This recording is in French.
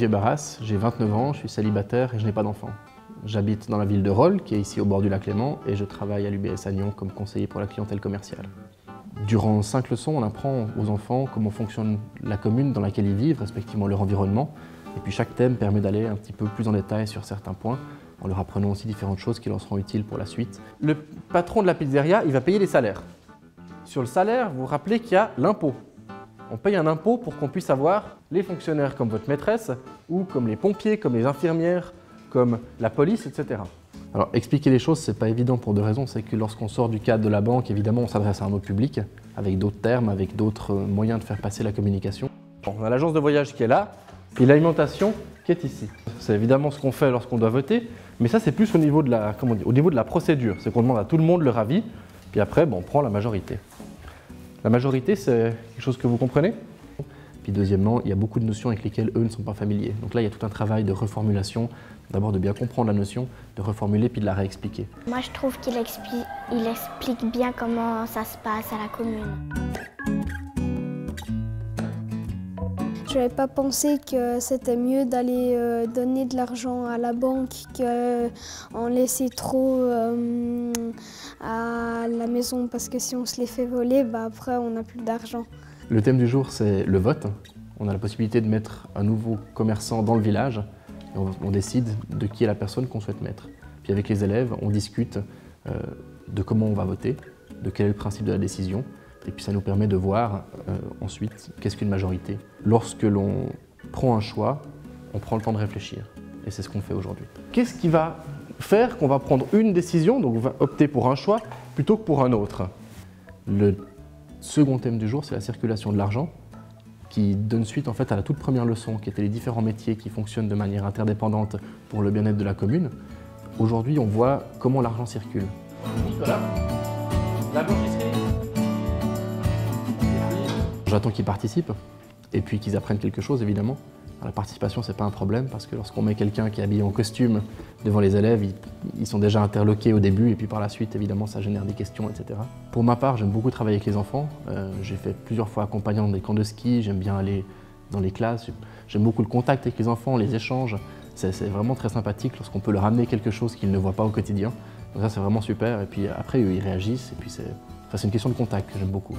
Olivier Barras, j'ai 29 ans, je suis célibataire et je n'ai pas d'enfant. J'habite dans la ville de Rolle, qui est ici au bord du lac Léman, et je travaille à l'UBS à Nyon comme conseiller pour la clientèle commerciale. Durant 5 leçons, on apprend aux enfants comment fonctionne la commune dans laquelle ils vivent, respectivement leur environnement. Et puis chaque thème permet d'aller un petit peu plus en détail sur certains points, en leur apprenant aussi différentes choses qui leur seront utiles pour la suite. Le patron de la pizzeria, il va payer les salaires. Sur le salaire, vous vous rappelez qu'il y a l'impôt. On paye un impôt pour qu'on puisse avoir les fonctionnaires comme votre maîtresse, ou comme les pompiers, comme les infirmières, comme la police, etc. Alors expliquer les choses, c'est pas évident pour deux raisons. C'est que lorsqu'on sort du cadre de la banque, évidemment, on s'adresse à un autre public, avec d'autres termes, avec d'autres moyens de faire passer la communication. Bon, on a l'agence de voyage qui est là, et l'alimentation qui est ici. C'est évidemment ce qu'on fait lorsqu'on doit voter, mais ça c'est plus au niveau de la, au niveau de la procédure. C'est qu'on demande à tout le monde leur avis, puis après, bon, on prend la majorité. La majorité, c'est quelque chose que vous comprenez? Puis deuxièmement, il y a beaucoup de notions avec lesquelles eux ne sont pas familiers. Donc là, il y a tout un travail de reformulation, d'abord de bien comprendre la notion, de reformuler puis de la réexpliquer. Moi, je trouve qu'il explique bien comment ça se passe à la commune. Je n'avais pas pensé que c'était mieux d'aller donner de l'argent à la banque qu'en laisser trop à la maison, parce que si on se les fait voler, bah après on n'a plus d'argent. Le thème du jour, c'est le vote. On a la possibilité de mettre un nouveau commerçant dans le village et on décide de qui est la personne qu'on souhaite mettre. Puis avec les élèves, on discute de comment on va voter, de quel est le principe de la décision. Et puis ça nous permet de voir ensuite qu'est-ce qu'une majorité. Lorsque l'on prend un choix, on prend le temps de réfléchir. Et c'est ce qu'on fait aujourd'hui. Qu'est-ce qui va faire qu'on va prendre une décision, donc on va opter pour un choix, plutôt que pour un autre? Le second thème du jour, c'est la circulation de l'argent, qui donne suite en fait à la toute première leçon, qui était les différents métiers qui fonctionnent de manière interdépendante pour le bien-être de la commune. Aujourd'hui, on voit comment l'argent circule. Nicolas, la blanchisserie. J'attends qu'ils participent et puis qu'ils apprennent quelque chose, évidemment. La participation, ce n'est pas un problème parce que lorsqu'on met quelqu'un qui est habillé en costume devant les élèves, ils sont déjà interloqués au début et puis par la suite, évidemment, ça génère des questions, etc. Pour ma part, j'aime beaucoup travailler avec les enfants. J'ai fait plusieurs fois accompagnant dans des camps de ski, j'aime bien aller dans les classes. J'aime beaucoup le contact avec les enfants, les échanges. C'est vraiment très sympathique lorsqu'on peut leur amener quelque chose qu'ils ne voient pas au quotidien. Donc ça, c'est vraiment super. Et puis après, eux, ils réagissent et puis c'est une question de contact que j'aime beaucoup.